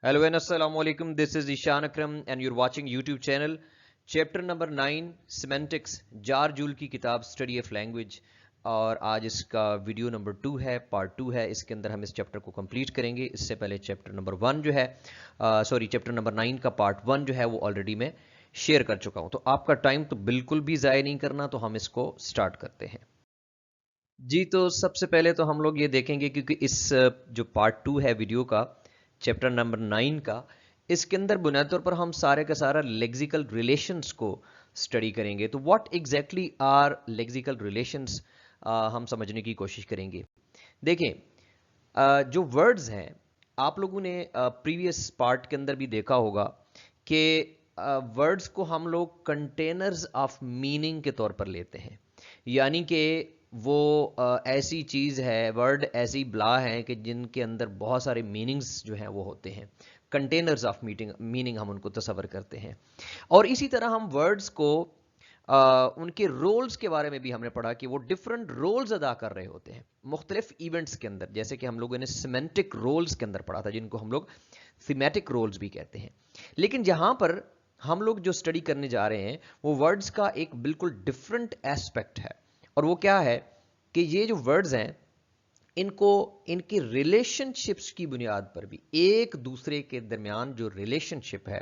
Hello and assalamu alaikum. This is Ishan Akram and you're watching YouTube channel. Chapter number 9 Semantics jar joule की किताब study of language और आज इसका video number 2 है, part 2 है। इसके अंदर हम इस चैप्टर को कंप्लीट करेंगे। इससे पहले चैप्टर नंबर 1 जो है चैप्टर नंबर 9 का पार्ट 1 जो है वो ऑलरेडी मैं शेयर कर चुका हूं। तो आपका टाइम तो बिल्कुल भी ज़ाया नहीं करना, तो हम इसको स्टार्ट करते हैं जी। तो सबसे पहले तो हम लोग ये देखेंगे क्योंकि इस जो पार्ट 2 है वीडियो का चैप्टर नंबर 9 का, इसके अंदर बुनियादी तौर पर हम सारे का सारा लेक्सिकल रिलेशंस को स्टडी करेंगे। तो what exactly are lexical relations हम समझने की कोशिश करेंगे। देखें जो वर्ड्स हैं, आप लोगों ने प्रीवियस पार्ट के अंदर भी देखा होगा कि वर्ड्स को हम लोग कंटेनर्स ऑफ मीनिंग के तौर पर लेते हैं, यानी कि वो ऐसी चीज़ है, वर्ड ऐसी बला है कि जिनके अंदर बहुत सारे मीनिंग्स जो हैं वो होते हैं। कंटेनर्स ऑफ मीनिंग हम उनको तस्वर करते हैं। और इसी तरह हम वर्ड्स को उनके रोल्स के बारे में भी हमने पढ़ा कि वो डिफरेंट रोल्स अदा कर रहे होते हैं मुख्तलिफ इवेंट्स के अंदर, जैसे कि हम लोगों ने सिमेंटिक रोल्स के अंदर पढ़ा था, जिनको हम लोग थीमेटिक रोल्स भी कहते हैं। लेकिन जहां पर हम लोग जो स्टडी करने जा रहे हैं वो वर्ड्स का एक बिल्कुल डिफरेंट एस्पेक्ट है, और वो क्या है कि ये जो वर्ड्स हैं इनको इनकी रिलेशनशिप्स की बुनियाद पर भी एक दूसरे के दरमियान जो रिलेशनशिप है,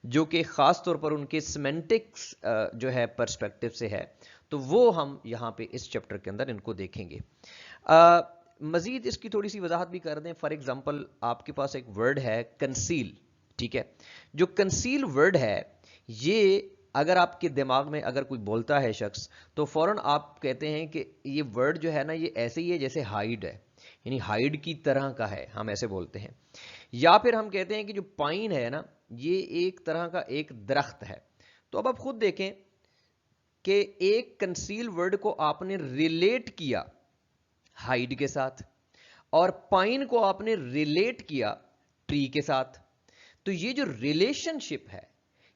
जो कि खास तौर पर उनके सिमेंटिक्स जो है पर्सपेक्टिव से है, तो वो हम यहाँ पे इस चैप्टर के अंदर इनको देखेंगे। मजीद इसकी थोड़ी सी वजाहत भी कर दें। फॉर एग्जांपल आपके पास एक वर्ड है कंसील, ठीक है। जो कंसील वर्ड है, ये अगर आपके दिमाग में अगर कोई बोलता है शख्स, तो फौरन आप कहते हैं कि ये वर्ड जो है ना, ये ऐसे ही है जैसे हाइड है, यानी हाइड की तरह का है, हम ऐसे बोलते हैं। या फिर हम कहते हैं कि जो पाइन है ना, ये एक तरह का एक दरख्त है। तो अब आप खुद देखें कि एक कंसील वर्ड को आपने रिलेट किया हाइड के साथ, और पाइन को आपने रिलेट किया ट्री के साथ। तो ये जो रिलेशनशिप है,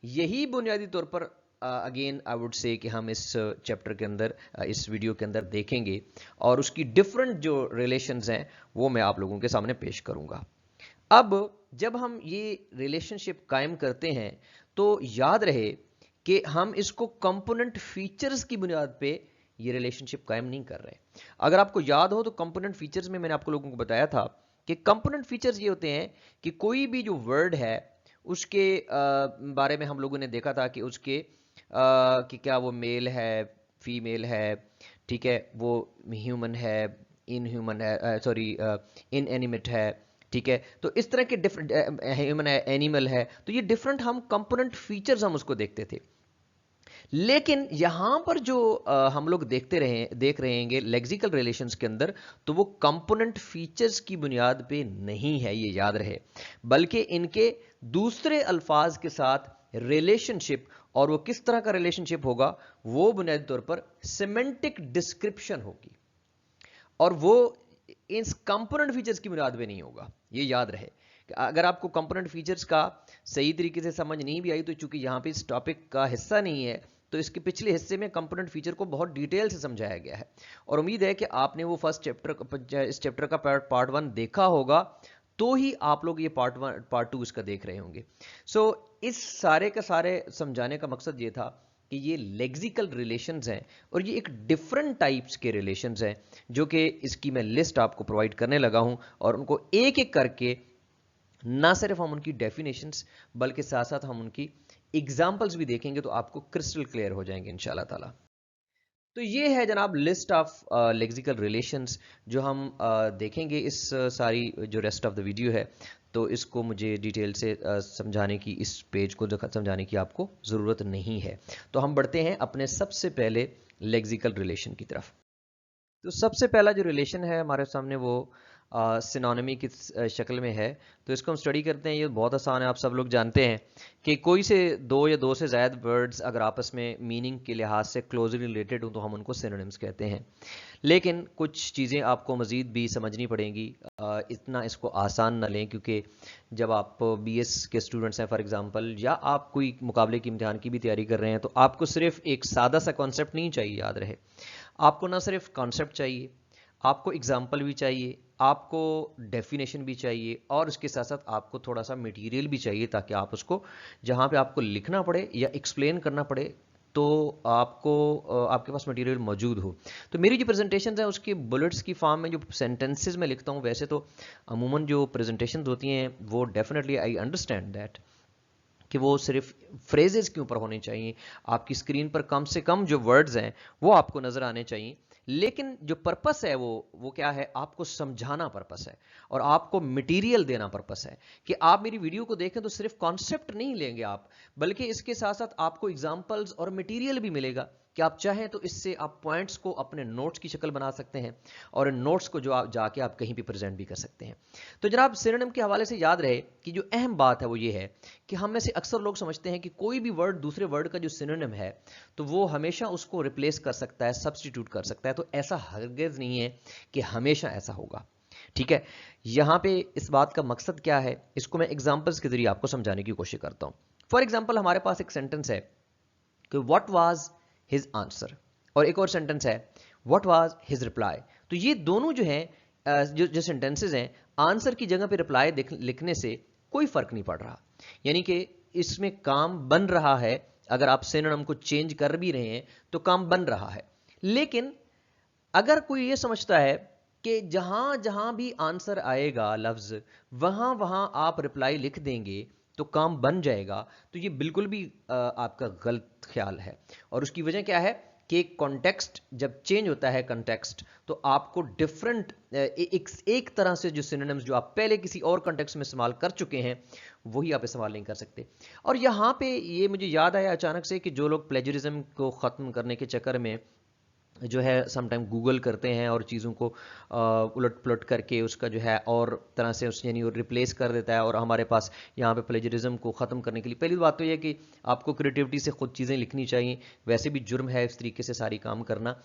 यही बुनियादी तौर पर अगेन आई वुड से कि हम इस चैप्टर के अंदर इस वीडियो के अंदर देखेंगे, और उसकी डिफरेंट जो रिलेशंस हैं वो मैं आप लोगों के सामने पेश करूंगा। अब जब हम ये रिलेशनशिप कायम करते हैं, तो याद रहे कि हम इसको कंपोनेंट फीचर्स की बुनियाद पे ये रिलेशनशिप कायम नहीं कर रहे। अगर आपको याद हो तो कंपोनेंट फीचर्स में मैंने आपको लोगों को बताया था कि कंपोनेंट फीचर्स ये होते हैं कि कोई भी जो वर्ड है उसके बारे में हम लोगों ने देखा था कि उसके कि क्या वो मेल है, फीमेल है, ठीक है, वो ह्यूमन है, इन ह्यूमन है, सॉरी इन एनिमेट है, ठीक है। तो इस तरह के डिफरेंट ह्यूमन है, एनिमल है, तो ये डिफरेंट हम कंपोनेंट फीचर्स हम उसको देखते थे। लेकिन यहां पर जो हम लोग देख रहे हैं लेक्सिकल रिलेशंस के अंदर, तो वो कंपोनेंट फीचर्स की बुनियाद पे नहीं है, ये याद रहे, बल्कि इनके दूसरे अल्फाज के साथ रिलेशनशिप, और वो किस तरह का रिलेशनशिप होगा, वो बुनियादी तौर पर सिमेंटिक डिस्क्रिप्शन होगी, और वो इन कंपोनेंट फीचर्स की बुनियाद पे नहीं होगा। ये याद रहे कि अगर आपको कंपोनेंट फीचर्स का सही तरीके से समझ नहीं भी आई, तो चूंकि यहां पे इस टॉपिक का हिस्सा नहीं है, तो इसके पिछले हिस्से में कंपोनेंट फीचर को बहुत डिटेल से समझाया गया है, और उम्मीद है कि आपने वो फर्स्ट चैप्टर इस चैप्टर का पार्ट 1 देखा होगा, तो ही आप लोग ये पार्ट 2 इसका देख रहे होंगे। सो इस सारे का सारे समझाने का मकसद ये था कि ये लेक्सिकल रिलेशंस हैं, और ये एक डिफरेंट टाइप्स के रिलेशंस हैं, जो कि इसकी मैं लिस्ट आपको प्रोवाइड करने लगा हूं, और उनको एक एक करके ना सिर्फ हम उनकी डेफिनेशंस बल्कि साथ साथ हम उनकी एग्जाम्पल्स भी देखेंगे, तो आपको क्रिस्टल क्लियर हो जाएंगे इंशाल्लाह ताला। तो ये है जनाब लिस्ट ऑफ लेक्सिकल रिलेशंस जो हम देखेंगे इस सारी जो रेस्ट ऑफ द वीडियो है। तो इसको मुझे डिटेल से समझाने की, इस पेज को समझाने की आपको ज़रूरत नहीं है। तो हम बढ़ते हैं अपने सबसे पहले लेक्सिकल रिलेशन की तरफ। तो सबसे पहला जो रिलेशन है हमारे सामने वो सिनोनिमी की शक्ल में है। तो इसको हम स्टडी करते हैं। ये बहुत आसान है, आप सब लोग जानते हैं कि कोई से दो या दो से ज़्यादा वर्ड्स अगर आपस में मीनिंग के लिहाज से क्लोजली रिलेटेड हो, तो हम उनको सिनोनिम्स कहते हैं। लेकिन कुछ चीज़ें आपको मज़ीद भी समझनी पड़ेंगी, इतना इसको आसान ना लें, क्योंकि जब आप BS के स्टूडेंट्स हैं फॉर एग्जांपल, या आप कोई मुकाबले की इम्तिहान की भी तैयारी कर रहे हैं, तो आपको सिर्फ एक सादा सा कॉन्सेप्ट नहीं चाहिए, याद रहे। आपको ना सिर्फ कॉन्सेप्ट चाहिए, आपको एग्जाम्पल भी चाहिए, आपको डेफिनेशन भी चाहिए और उसके साथ साथ आपको थोड़ा सा मटेरियल भी चाहिए, ताकि आप उसको जहाँ पे आपको लिखना पड़े या एक्सप्लेन करना पड़े तो आपको आपके पास मटेरियल मौजूद हो। तो मेरी जो प्रेजेंटेशन है उसकी बुलेट्स की फॉर्म में जो सेंटेंसेस में लिखता हूँ, वैसे तो अमूमन जो प्रेजेंटेशन होती हैं वो डेफिनेटली आई अंडरस्टैंड दैट कि वो सिर्फ फ्रेजेस के ऊपर होने चाहिए, आपकी स्क्रीन पर कम से कम जो वर्ड्स हैं वो आपको नजर आने चाहिए, लेकिन जो पर्पस है वो क्या है, आपको समझाना पर्पस है और आपको मटेरियल देना पर्पस है। कि आप मेरी वीडियो को देखें तो सिर्फ कॉन्सेप्ट नहीं लेंगे आप, बल्कि इसके साथ साथ आपको एग्जांपल्स और मटेरियल भी मिलेगा कि आप चाहें तो इससे आप पॉइंट्स को अपने नोट्स की शक्ल बना सकते हैं और इन नोट्स को जो आप जाके आप कहीं भी प्रेजेंट भी कर सकते हैं। तो जनाब सिनोनिम के हवाले से याद रहे कि जो अहम बात है वो ये है कि हम में से अक्सर लोग समझते हैं कि कोई भी वर्ड दूसरे वर्ड का जो सिनोनिम है तो वो हमेशा उसको रिप्लेस कर सकता है, सब्स्टिट्यूट कर सकता है। तो ऐसा हरगिज़ नहीं है कि हमेशा ऐसा होगा। ठीक है, यहां पे इस बात का मकसद क्या है, इसको मैं एग्जांपल्स के जरिए आपको समझाने की कोशिश करता हूं। फॉर एग्जांपल, हमारे पास एक सेंटेंस है कि व्हाट वाज हिज आंसर, और एक और सेंटेंस है व्हाट वाज हिज रिप्लाई। तो ये दोनों जो है जो सेंटेंसेस हैं, आंसर की जगह पे रिप्लाई लिखने से कोई फर्क नहीं पड़ रहा, यानी कि इसमें काम बन रहा है। अगर आप सिनोनिम को चेंज कर भी रहे हैं तो काम बन रहा है। लेकिन अगर कोई ये समझता है कि जहां जहां भी आंसर आएगा लफ्ज, वहां वहां आप रिप्लाई लिख देंगे तो काम बन जाएगा, तो ये बिल्कुल भी आपका गलत ख्याल है। और उसकी वजह क्या है कि कॉन्टेक्स्ट जब चेंज होता है, कॉन्टेक्स्ट, तो आपको डिफरेंट एक तरह से जो सिनोनिम्स जो आप पहले किसी और कॉन्टेक्स्ट में इस्तेमाल कर चुके हैं वही आप इस्तेमाल नहीं कर सकते। और यहाँ पे ये मुझे याद आया अचानक से कि जो लोग प्लेजरिज्म को ख़त्म करने के चक्कर में जो है समटाइम गूगल करते हैं और चीज़ों को उलट पुलट करके उसका जो है और तरह से उस यानी रिप्लेस कर देता है, और हमारे पास यहाँ पे प्लेजरिज्म को ख़त्म करने के लिए पहली बात तो यह कि आपको क्रिएटिविटी से खुद चीज़ें लिखनी चाहिए, वैसे भी जुर्म है इस तरीके से सारी काम करना।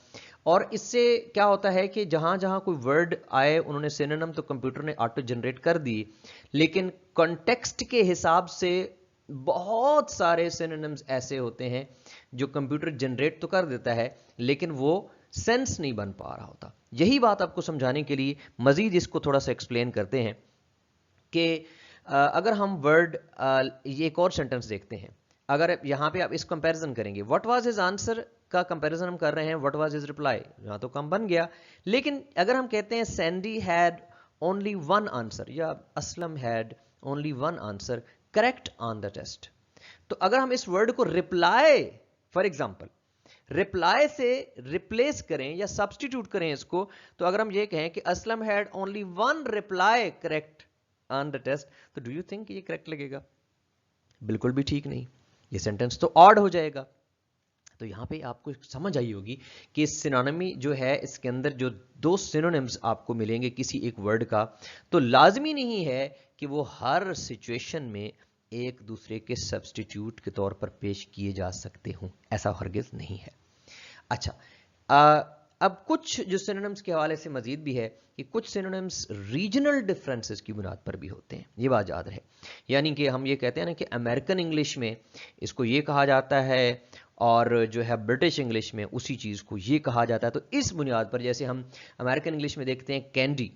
और इससे क्या होता है कि जहाँ जहाँ कोई वर्ड आए उन्होंने सिनोनिम तो कंप्यूटर ने ऑटो जनरेट कर दी, लेकिन कॉन्टेक्स्ट के हिसाब से बहुत सारे सिनोनिम्स ऐसे होते हैं जो कंप्यूटर जनरेट तो कर देता है लेकिन वो सेंस नहीं बन पा रहा होता। यही बात आपको समझाने के लिए मजीद इसको थोड़ा सा एक्सप्लेन करते हैं कि अगर हम वर्ड ये एक और सेंटेंस देखते हैं, अगर यहां पे आप इस कंपैरिजन करेंगे, व्हाट वाज हिज आंसर का कंपैरिजन हम कर रहे हैं व्हाट वाज हिज रिप्लाई, यहां तो कम बन गया। लेकिन अगर हम कहते हैं Sandy had only one answer या Aslam had only one answer correct on the test, तो अगर हम इस वर्ड को रिप्लाई, फॉर एग्जाम्पल रिप्लाई से रिप्लेस करें या सब्सटीट्यूट करें इसको, तो अगर हम ये कहें कि Aslam had only one reply correct on the test, तो डू यू थिंक ये करेक्ट लगेगा? बिल्कुल भी ठीक नहीं, ये सेंटेंस तो ऑड हो जाएगा। तो यहां पे आपको समझ आई होगी कि सिनोनिमी जो है इसके अंदर जो दो सिनोनिम्स आपको मिलेंगे किसी एक वर्ड का, तो लाजमी नहीं है कि वो हर सिचुएशन में एक दूसरे के सब्सटीट्यूट के तौर पर पेश किए जा सकते हों, ऐसा हरगिज नहीं है। अच्छा, अब कुछ जो सिनोनिम्स के हवाले से मजीद भी है कि कुछ सिनोनिम्स रीजनल डिफरेंसेस की बुनियाद पर भी होते हैं, ये बात याद रहे। यानी कि हम ये कहते हैं ना कि अमेरिकन इंग्लिश में इसको ये कहा जाता है और जो है ब्रिटिश इंग्लिश में उसी चीज़ को ये कहा जाता है। तो इस बुनियाद पर जैसे हम अमेरिकन इंग्लिश में देखते हैं कैंडी,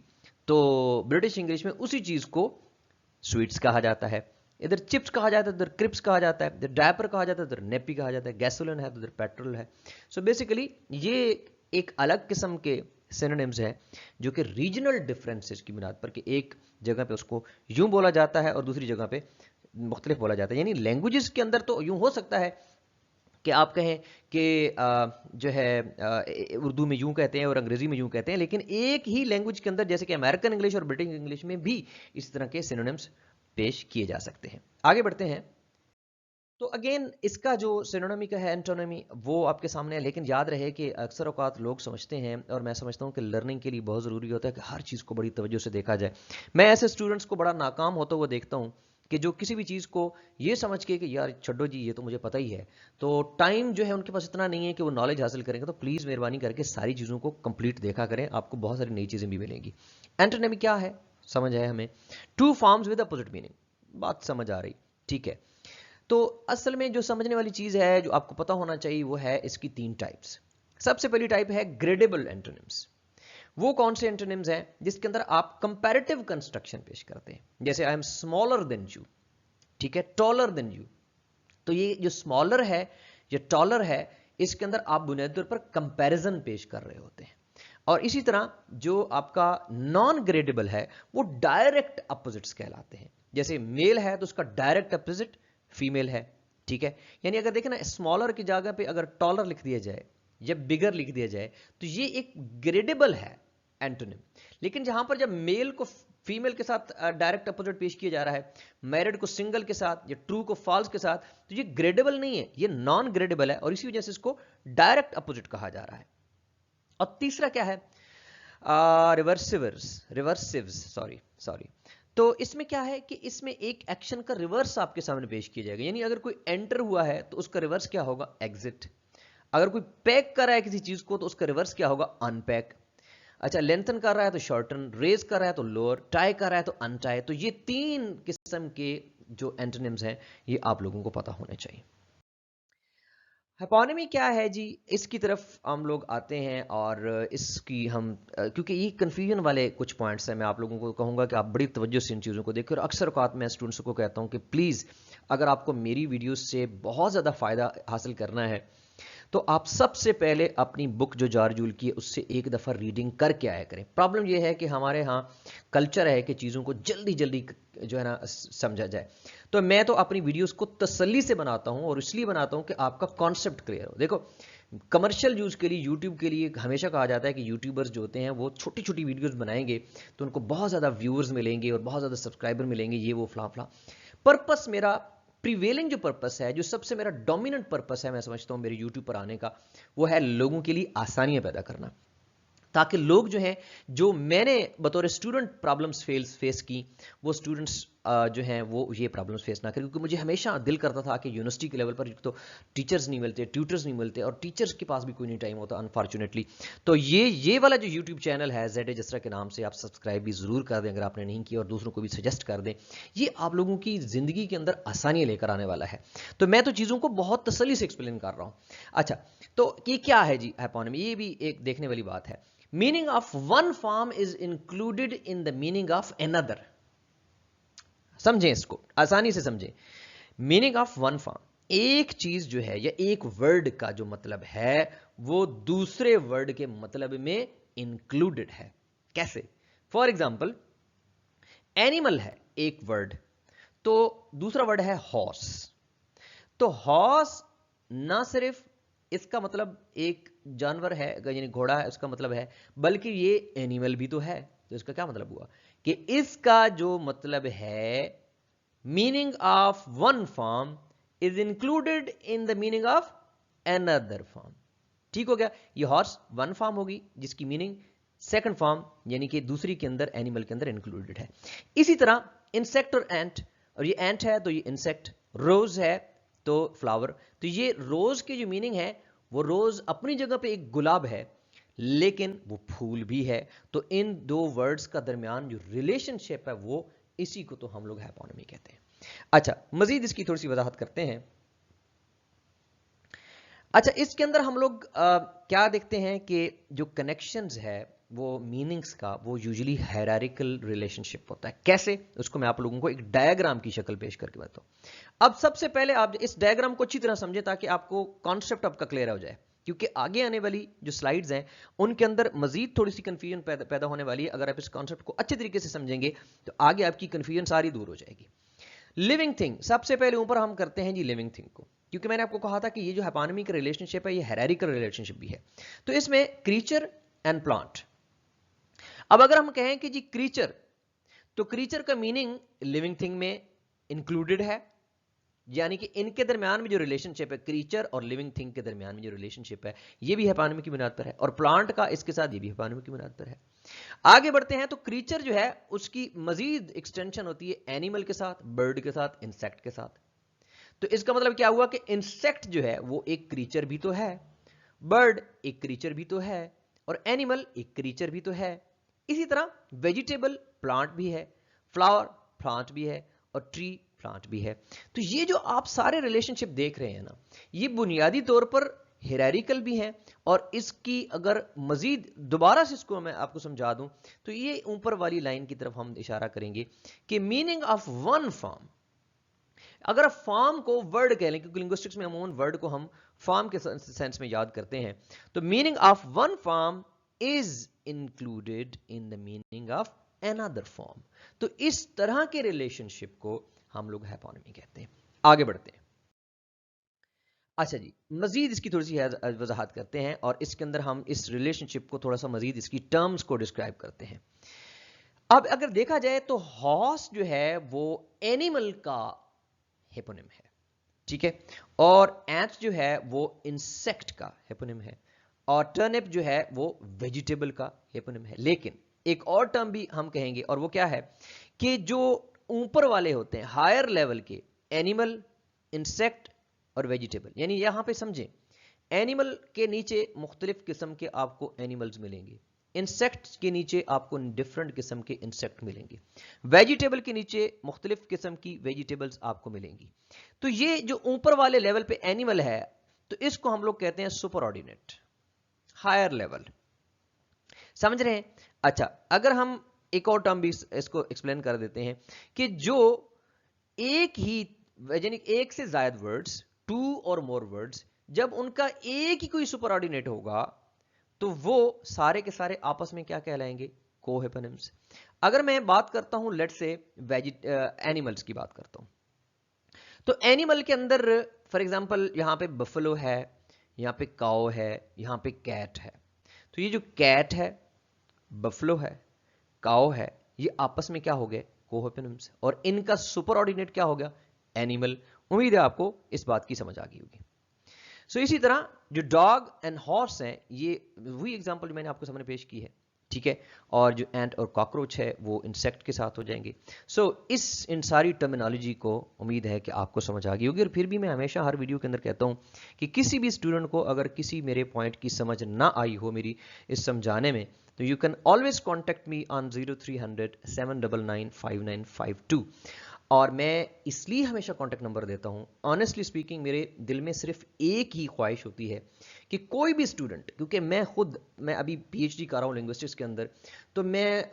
तो ब्रिटिश इंग्लिश में उसी चीज़ को स्वीट्स कहा जाता है। इधर चिप्स कहा जाता है, इधर क्रिप्स कहा जाता है, इधर डायपर कहा जाता है, इधर नेपी कहा जाता है, गैसोलिन है तो इधर पेट्रोल है। सो बेसिकली ये एक अलग किस्म के सिनोनिम्स हैं जो कि रीजनल डिफरेंसेस की बुनियाद पर कि एक जगह पे उसको यूं बोला जाता है और दूसरी जगह पे मुख्तलिफ बोला जाता है। यानी लैंग्वेजेस के अंदर तो यूं हो सकता है कि आप कहें कि जो है उर्दू में यूं कहते हैं और अंग्रेजी में यूं कहते हैं, लेकिन एक ही लैंग्वेज के अंदर जैसे कि अमेरिकन इंग्लिश और ब्रिटिश इंग्लिश में भी इस तरह के सिनोनिम्स पेश किए जा सकते हैं। आगे बढ़ते हैं। तो अगेन इसका जो सिनोनिमी का है एंटोनिमी वो आपके सामने है, लेकिन याद रहे कि अक्सर औकात लोग समझते हैं और मैं समझता हूँ कि लर्निंग के लिए बहुत ज़रूरी होता है कि हर चीज़ को बड़ी तवज्जो से देखा जाए। मैं ऐसे स्टूडेंट्स को बड़ा नाकाम होता हुआ देखता हूँ कि जो किसी भी चीज़ को ये समझ के कि यार छोड़ो जी ये तो मुझे पता ही है, तो टाइम जो है उनके पास इतना नहीं है कि वो नॉलेज हासिल करेंगे। तो प्लीज़ मेहरबानी करके सारी चीज़ों को कंप्लीट देखा करें, आपको बहुत सारी नई चीज़ें भी मिलेंगी। एंटोनिमी क्या है समझ है हमें, two forms with opposite meaning, बात समझ आ रही, ठीक है। तो असल में जो समझने वाली चीज है जो आपको पता होना चाहिए वो है इसकी तीन टाइप्स। सबसे पहली टाइप है ग्रेडेबल एंटोनिम्स। वो कौन से एंटोनिम्स हैं जिसके अंदर आप कंपैरेटिव कंस्ट्रक्शन पेश करते हैं, जैसे I am smaller than you, ठीक है, टॉलर देन यू। तो ये जो स्मॉलर है या टॉलर है, इसके अंदर आप बुनियादी तौर पर कंपैरिजन पेश कर रहे होते हैं। और इसी तरह जो आपका नॉन ग्रेडेबल है वो डायरेक्ट अपोजिट्स कहलाते हैं। जैसे मेल है तो उसका डायरेक्ट अपोजिट फीमेल है, ठीक है। यानी अगर देखें ना, स्मॉलर की जगह पे अगर टॉलर लिख दिया जाए या बिगर लिख दिया जाए तो ये एक ग्रेडेबल है एंटोनिम। लेकिन जहां पर जब मेल को फीमेल के साथ डायरेक्ट अपोजिट पेश किया जा रहा है, मैरिड को सिंगल के साथ या ट्रू को फॉल्स के साथ, तो ये ग्रेडेबल नहीं है, ये नॉन ग्रेडेबल है और इसी वजह से इसको डायरेक्ट अपोजिट कहा जा रहा है। और तीसरा क्या है, रिवर्सिव्स, सॉरी। तो इसमें क्या है कि इसमें एक एक्शन का रिवर्स आपके सामने पेश किया जाएगा। यानी अगर कोई एंटर हुआ है तो उसका रिवर्स क्या होगा, एग्जिट। अगर कोई पैक कर रहा है किसी चीज को तो उसका रिवर्स क्या होगा, अनपैक। अच्छा, लेंथन कर रहा है तो शॉर्टन, रेज कर रहा है तो लोअर, टाई कर रहा है तो अनटाई। तो ये 3 किस्म के जो एंटोनिम्स हैं ये आप लोगों को पता होने चाहिए। हाइपोनिमी क्या है जी, इसकी तरफ हम लोग आते हैं और इसकी हम क्योंकि ये कन्फ्यूजन वाले कुछ पॉइंट्स हैं, मैं आप लोगों को कहूँगा कि आप बड़ी तवज्जो से इन चीज़ों को देखें। और अक्सर औक़ात मैं स्टूडेंट्स को कहता हूँ कि प्लीज़ अगर आपको मेरी वीडियोस से बहुत ज़्यादा फ़ायदा हासिल करना है तो आप सबसे पहले अपनी बुक जो जारजूल की है उससे एक दफ़ा रीडिंग करके आया करें। प्रॉब्लम यह है कि हमारे यहाँ कल्चर है कि चीज़ों को जल्दी जल्दी जो है ना समझा जाए। तो मैं तो अपनी वीडियोस को तसल्ली से बनाता हूं और इसलिए बनाता हूं कि आपका कॉन्सेप्ट क्लियर हो। देखो, कमर्शियल यूज़ के लिए, यूट्यूब के लिए हमेशा कहा जाता है कि यूट्यूबर्स जो होते हैं वो छोटी छोटी वीडियोस बनाएंगे तो उनको बहुत ज़्यादा व्यूअर्स मिलेंगे और बहुत ज़्यादा सब्सक्राइबर मिलेंगे, ये वो फला फला। पर्पस, मेरा प्रिवेलिंग जो पर्पस है, जो सबसे मेरा डोमिनेंट पर्पस है मैं समझता हूं मेरे यूट्यूब पर आने का, वो है लोगों के लिए आसानियां पैदा करना, ताकि लोग जो हैं, जो मैंने बतौर स्टूडेंट प्रॉब्लम्स फेस की, वो स्टूडेंट्स जो हैं वो ये प्रॉब्लम्स फेस ना करें। क्योंकि मुझे हमेशा दिल करता था कि यूनिवर्सिटी के लेवल पर तो टीचर्स नहीं मिलते, ट्यूटर्स नहीं मिलते और टीचर्स के पास भी कोई नहीं टाइम होता अनफॉर्चुनेटली। तो ये वाला जो यूट्यूब चैनल है ZA जसरा के नाम से, आप सब्सक्राइब भी ज़रूर कर दें अगर आपने नहीं किया, और दूसरों को भी सजेस्ट कर दें। ये आप लोगों की ज़िंदगी के अंदर आसानियाँ लेकर आने वाला है। तो मैं तो चीज़ों को बहुत तसल्ली से एक्सप्लेन कर रहा हूँ। अच्छा, तो ये क्या है जी हाइपोनिमी, ये भी एक देखने वाली बात है। Meaning of one form is included in the meaning of another. समझें, इसको आसानी से समझें। मीनिंग ऑफ वन फॉर्म, एक चीज जो है या एक वर्ड का जो मतलब है वो दूसरे वर्ड के मतलब में इंक्लूडेड है। कैसे? फॉर एग्जाम्पल, एनिमल है एक वर्ड, तो दूसरा वर्ड है हॉर्स। तो हॉर्स ना सिर्फ इसका मतलब एक जानवर है, यानी घोड़ा है उसका मतलब है, बल्कि ये एनिमल भी तो है। तो इसका क्या मतलब हुआ कि इसका जो मतलब है, meaning of one form is included in the meaning of another form. ठीक हो गया, ये हॉर्स वन फॉर्म होगी जिसकी मीनिंग सेकंड फॉर्म यानी कि दूसरी के अंदर, एनिमल के अंदर इंक्लूडेड है। इसी तरह इंसेक्ट और एंट, और ये एंट है तो ये इंसेक्ट, रोज है तो फ्लावर। तो ये रोज की जो मीनिंग है, वो रोज अपनी जगह पे एक गुलाब है लेकिन वो फूल भी है। तो इन दो वर्ड्स का दरमियान जो रिलेशनशिप है वो, इसी को तो हम लोग हाइपोनिमी कहते हैं। अच्छा, मजीद इसकी थोड़ी सी वजाहत करते हैं। अच्छा, इसके अंदर हम लोग क्या देखते हैं कि जो कनेक्शंस है वो मीनिंग्स का, वो यूजुअली हायरार्किकल रिलेशनशिप होता है। कैसे? उसको मैं आप लोगों को एक डायग्राम की शक्ल पेश करके बताता हूं। अब सबसे पहले आप इस डायग्राम को अच्छी तरह समझें ताकि आपको कॉन्सेप्ट आपका क्लियर हो जाए, क्योंकि आगे आने वाली जो स्लाइड्स हैं उनके अंदर मजीद थोड़ी सी कंफ्यूजन पैदा होने वाली है। अगर आप इस कॉन्सेप्ट को अच्छे तरीके से समझेंगे तो आगे आपकी कंफ्यूजन सारी दूर हो जाएगी। लिविंग थिंग, सबसे पहले ऊपर हम करते हैं जी लिविंग थिंग को, क्योंकि मैंने आपको कहा था कि ये जो हाइपोनिमी का रिलेशनशिप है ये हायरार्किकल रिलेशनशिप भी है। तो इसमें क्रीचर एंड प्लांट। अब अगर हम कहें कि जी क्रीचर, तो क्रीचर का मीनिंग लिविंग थिंग में इंक्लूडेड है, यानी कि इनके दरमियान में जो रिलेशनशिप है, क्रीचर और लिविंग थिंग के दरमियान में जो रिलेशनशिप है, ये भी हाइपोनिमी की बुनियाद पर है, और प्लांट का इसके साथ ये भी हाइपोनिमी की बुनियाद पर है। आगे बढ़ते हैं तो क्रीचर जो है उसकी मजीद एक्सटेंशन होती है एनिमल के साथ, बर्ड के साथ, इंसेक्ट के साथ। तो इसका मतलब क्या हुआ कि इंसेक्ट जो है वो एक क्रीचर भी तो है, बर्ड एक क्रीचर भी तो है, और एनिमल एक क्रीचर भी तो है। इसी तरह वेजिटेबल प्लांट भी है, फ्लावर प्लांट भी है, और ट्री प्लांट भी है। तो ये जो आप सारे रिलेशनशिप देख रहे हैं ना, ये बुनियादी तौर पर हिरारिकल भी हैं, और इसकी अगर मजीद दोबारा से इसको मैं आपको समझा दूं तो ये ऊपर वाली लाइन की तरफ हम इशारा करेंगे कि मीनिंग ऑफ वन फॉर्म, अगर फॉर्म को वर्ड कह लें, क्योंकि लिंग्विस्टिक्स में अमूमन वर्ड को हम फॉर्म के सेंस में याद करते हैं, तो meaning of one form is included in the meaning of another form. तो इस तरह के रिलेशनशिप को हम लोग हैपोनिमी कहते हैं। आगे बढ़ते हैं। अच्छा जी, मजीद इसकी थोड़ी सी वजाहत करते हैं और इसके अंदर हम इस रिलेशनशिप को थोड़ा सा मजीद इसकी टर्म्स को डिस्क्राइब करते हैं। अब अगर देखा जाए तो हॉर्स जो है वो एनिमल का हेपोनिम है, ठीक है, और एंट जो है वो इंसेक्ट का हेपोनिम है, और टर्निप जो है वो वेजिटेबल का हेपोनिम है। लेकिन एक और टर्म भी हम कहेंगे, और वो क्या है कि जो ऊपर वाले होते हैं हायर लेवल के, एनिमल, इंसेक्ट और वेजिटेबल, यानी यहां पे समझें, एनिमल के नीचे मुख्तलिफ किस्म के आपको एनिमल्स मिलेंगे, इंसेक्ट्स के नीचे आपको डिफरेंट किस्म के इंसेक्ट मिलेंगे, वेजिटेबल के नीचे मुख्तलिफ किस्म की वेजिटेबल्स आपको मिलेंगी। तो ये जो ऊपर वाले लेवल पे एनिमल है, तो इसको हम लोग कहते हैं सुपर ऑर्डिनेट, हायर लेवल। समझ रहे हैं? अच्छा, अगर हम एक और टर्म भी इसको एक्सप्लेन कर देते हैं कि जो एक ही, यानी एक से ज्यादा वर्ड्स, टू और मोर वर्ड्स, जब उनका एक ही कोई सुपर ऑर्डिनेट होगा तो वो सारे के सारे आपस में क्या कहलाएंगे? कोहेपोनिम्स। अगर मैं बात करता हूं लेट्स से एनिमल्स की बात करता हूं, तो एनिमल के अंदर फॉर एग्जांपल यहां पे बफलो है, यहां पे काओ है, यहां पे कैट है। तो ये जो कैट है, बफलो है, काओ है, ये आपस में क्या हो गए? कोहेपोनिम्स। और इनका सुपर ऑर्डिनेट क्या हो गया? एनिमल। उम्मीद है आपको इस बात की समझ आ गई होगी। सो इसी तरह जो डॉग एंड हॉर्स हैं, ये वही एग्जांपल जो मैंने आपको सामने पेश की है, ठीक है, और जो एंट और कॉकरोच है वो इंसेक्ट के साथ हो जाएंगे। सो इन सारी टर्मिनोलॉजी को उम्मीद है कि आपको समझ आ गई होगी। और फिर भी मैं हमेशा हर वीडियो के अंदर कहता हूं कि किसी भी स्टूडेंट को अगर किसी मेरे पॉइंट की समझ ना आई हो मेरी इस समझाने में, तो you can always contact me on 0300 799 5952। और मैं इसलिए हमेशा कॉन्टैक्ट नंबर देता हूं, ऑनेस्टली स्पीकिंग मेरे दिल में सिर्फ एक ही ख्वाहिश होती है कि कोई भी स्टूडेंट, क्योंकि मैं अभी पीएचडी कर रहा हूं लिंग्विस्टिक्स के अंदर, तो मैं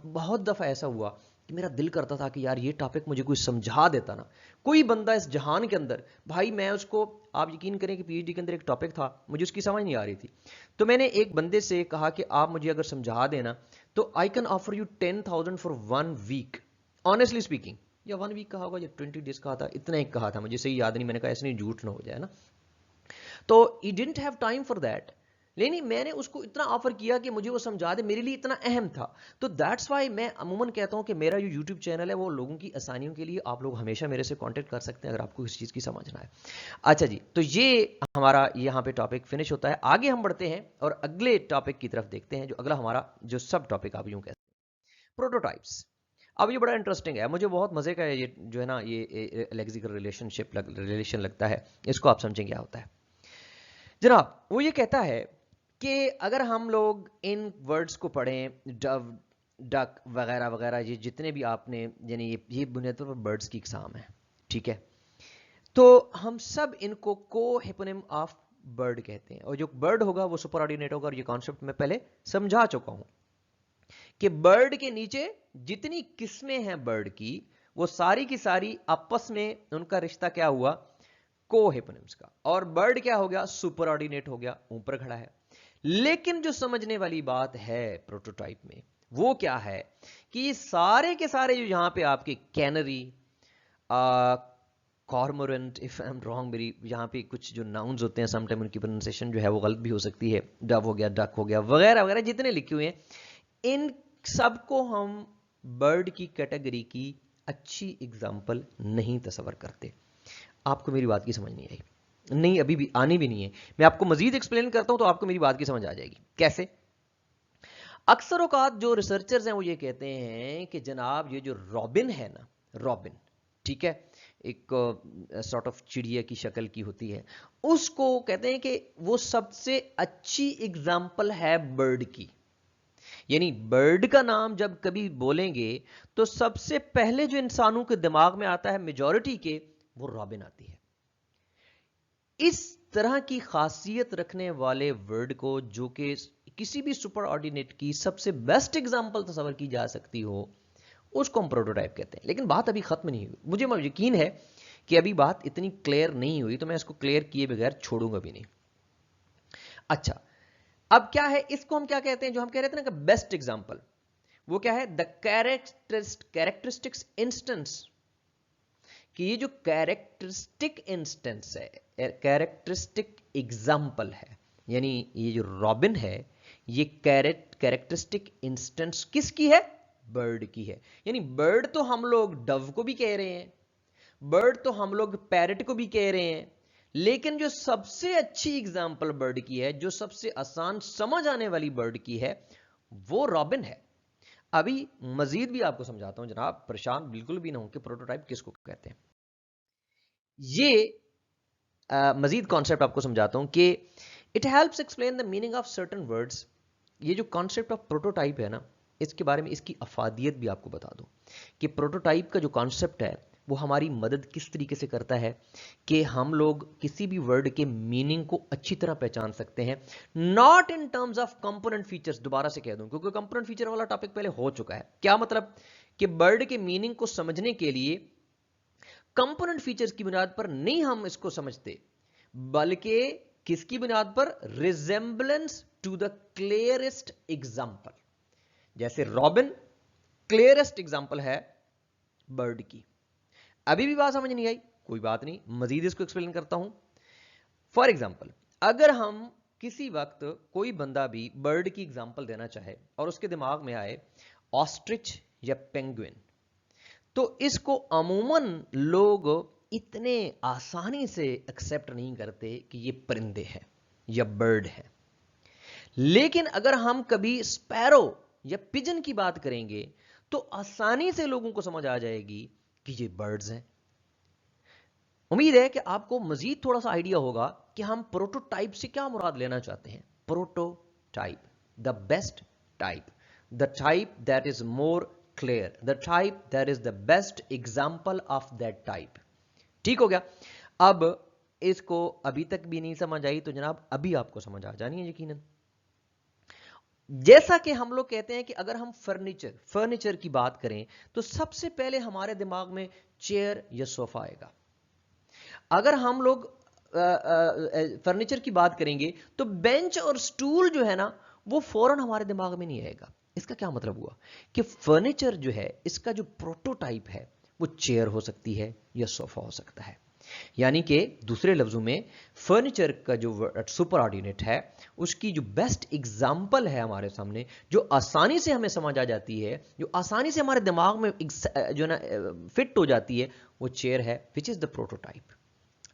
बहुत दफ़ा ऐसा हुआ कि मेरा दिल करता था कि यार ये टॉपिक मुझे कोई समझा देता ना, कोई बंदा इस जहान के अंदर, भाई मैं उसको, आप यकीन करें कि पीएचडी के अंदर एक टॉपिक था, मुझे उसकी समझ नहीं आ रही थी, तो मैंने एक बंदे से कहा कि आप मुझे अगर समझा देना तो I can offer you 10,000 for 1 week. Honestly speaking, या 1 वीक कहा होगा या 20 डेज कहा था, इतना एक कहा था, मुझे सही याद नहीं, मैंने कहा ऐसे नहीं झूठ ना हो जाए ना। तो he didn't have time for that, लेकिन मैंने उसको इतना ऑफर किया कि मुझे वो समझा दे, मेरे लिए इतना अहम था। तो दैट्स वाई मैं अमूमन कहता हूं कि मेरा जो यूट्यूब चैनल है वो लोगों की आसानियों के लिए, आप लोग हमेशा मेरे से कांटेक्ट कर सकते हैं अगर आपको इस चीज़ की समझना है। अच्छा जी, तो ये हमारा यहाँ पे टॉपिक फिनिश होता है। आगे हम बढ़ते हैं और अगले टॉपिक की तरफ देखते हैं, जो अगला हमारा जो सब टॉपिक आप यूँ कहते हैं, प्रोटोटाइप्स। अब ये बड़ा इंटरेस्टिंग है, मुझे बहुत मजे का है ये जो है ना, ये लेक्सिकल रिलेशन लगता है, इसको आप समझें क्या होता है जनाब। वो ये कहता है कि अगर हम लोग इन वर्ड्स को पढ़ें, डव, डक वगैरह वगैरह, ये जितने भी आपने, यानी ये बुनियादी तौर पर बर्ड्स की इकसाम है, ठीक है, तो हम सब इनको को हेपोनिम ऑफ बर्ड कहते हैं। और जो बर्ड होगा वो सुपर ऑर्डिनेट होगा, और ये कॉन्सेप्ट मैं पहले समझा चुका हूं कि बर्ड के नीचे जितनी किस्में हैं बर्ड की, वो सारी की सारी आपस में उनका रिश्ता क्या हुआ? कोहेपोनिम्स का। और बर्ड क्या हो गया? सुपर ऑर्डिनेट हो गया, ऊपर खड़ा है। लेकिन जो समझने वाली बात है प्रोटोटाइप में वो क्या है कि ये सारे के सारे जो यहां पे आपके canary, cormorant, if I am wrong, मेरी यहाँ पे कुछ जो नाउन्स होते हैं समटाइम उनकी प्रोनाउंसिएशन जो है वो गलत भी हो सकती है, डव हो गया, डक हो गया, वगैरह वगैरह जितने लिखे हुए हैं, इन सबको हम बर्ड की कैटेगरी की अच्छी एग्जाम्पल नहीं तस्वर करते। आपको मेरी बात की समझ नहीं आई? नहीं, अभी भी आनी भी नहीं है। मैं आपको मजीद एक्सप्लेन करता हूं तो आपको मेरी बात की समझ आ जाएगी। कैसे? अक्सर औकात जो रिसर्चर्स हैं वो ये कहते हैं कि जनाब ये जो रॉबिन है ना, रॉबिन, ठीक है, एक सॉर्ट ऑफ चिड़िया की शक्ल की होती है, उसको कहते हैं कि वो सबसे अच्छी एग्जाम्पल है बर्ड की। यानी बर्ड का नाम जब कभी बोलेंगे तो सबसे पहले जो इंसानों के दिमाग में आता है मेजॉरिटी के, वो रॉबिन आती है। इस तरह की खासियत रखने वाले वर्ड को जो कि किसी भी सुपर ऑर्डिनेट की सबसे बेस्ट एग्जाम्पल तस्वर की जा सकती हो, उसको हम प्रोटोटाइप कहते हैं। लेकिन बात अभी खत्म नहीं हुई, मुझे यकीन है कि अभी बात इतनी क्लियर नहीं हुई, तो मैं इसको क्लियर किए बगैर छोड़ूंगा भी नहीं। अच्छा, अब क्या है, इसको हम क्या कहते हैं, जो हम कह रहे थे ना कि बेस्ट एग्जाम्पल, वो क्या है, द कैरेक्टरिस्टिक्स इंस्टेंस, कि ये जो कैरेक्टरिस्टिक इंस्टेंस है, कैरेक्टरिस्टिक एग्जाम्पल है, यानी ये जो रॉबिन है, ये कैरेक्टरिस्टिक इंस्टेंस किसकी है, बर्ड की है। यानी बर्ड तो हम लोग डव को भी कह रहे हैं, बर्ड तो हम लोग पैरट को भी कह रहे हैं, लेकिन जो सबसे अच्छी एग्जाम्पल बर्ड की है, जो सबसे आसान समझ आने वाली बर्ड की है, वो रॉबिन है। अभी मजीद भी आपको समझाता हूं जनाब, परेशान बिल्कुल भी ना हो कि प्रोटोटाइप किसको कहते हैं। ये मजीद कॉन्सेप्ट आपको समझाता हूं कि it helps explain the meaning of certain words. ये जो कॉन्सेप्ट ऑफ प्रोटोटाइप है ना, इसके बारे में, इसकी अफादियत भी आपको बता दूं कि प्रोटोटाइप का जो कॉन्सेप्ट है वो हमारी मदद किस तरीके से करता है कि हम लोग किसी भी वर्ड के मीनिंग को अच्छी तरह पहचान सकते हैं, not in terms of component features. दोबारा से कह दूं, क्योंकि कंपोनेंट फीचर वाला टॉपिक पहले हो चुका है। क्या मतलब कि बर्ड के मीनिंग को समझने के लिए कंपोनेंट फीचर्स की बुनियाद पर नहीं हम इसको समझते, बल्कि किसकी बुनियाद पर, resemblance to the clearest example. जैसे रॉबिन क्लियरेस्ट एग्जाम्पल है बर्ड की। अभी भी बात समझ नहीं आई, कोई बात नहीं, मजीद इसको एक्सप्लेन करता हूं। फॉर एग्जाम्पल, अगर हम किसी वक्त कोई बंदा भी बर्ड की एग्जाम्पल देना चाहे और उसके दिमाग में आए ऑस्ट्रिच या पेंगुइन, तो इसको अमूमन लोग इतने आसानी से एक्सेप्ट नहीं करते कि ये परिंदे हैं या बर्ड है। लेकिन अगर हम कभी स्पैरो या पिजन की बात करेंगे तो आसानी से लोगों को समझ आ जाएगी कि ये बर्ड्स हैं। उम्मीद है कि आपको मजीद थोड़ा सा आइडिया होगा कि हम प्रोटोटाइप से क्या मुराद लेना चाहते हैं। Prototype, the best type, the type that is more clear, the type that is the best example of that type. ठीक हो गया। अब इसको अभी तक भी नहीं समझ आई तो जनाब अभी आपको समझ आ जानी है यकीनन। जैसा कि हम लोग कहते हैं कि अगर हम फर्नीचर की बात करें तो सबसे पहले हमारे दिमाग में चेयर या सोफा आएगा। अगर हम लोग फर्नीचर की बात करेंगे तो बेंच और स्टूल जो है ना, वो फौरन हमारे दिमाग में नहीं आएगा। इसका क्या मतलब हुआ कि फर्नीचर जो है, इसका जो प्रोटोटाइप है, वो चेयर हो सकती है या सोफा हो सकता है। यानी कि दूसरे लफ्जों में फर्नीचर का जो सुपर ऑर्डिनेट है, उसकी जो बेस्ट एग्जाम्पल है हमारे सामने, जो आसानी से हमें समझ आ जाती है, जो आसानी से हमारे दिमाग में जो ना फिट हो जाती है, वो चेयर है, विच इज द प्रोटोटाइप।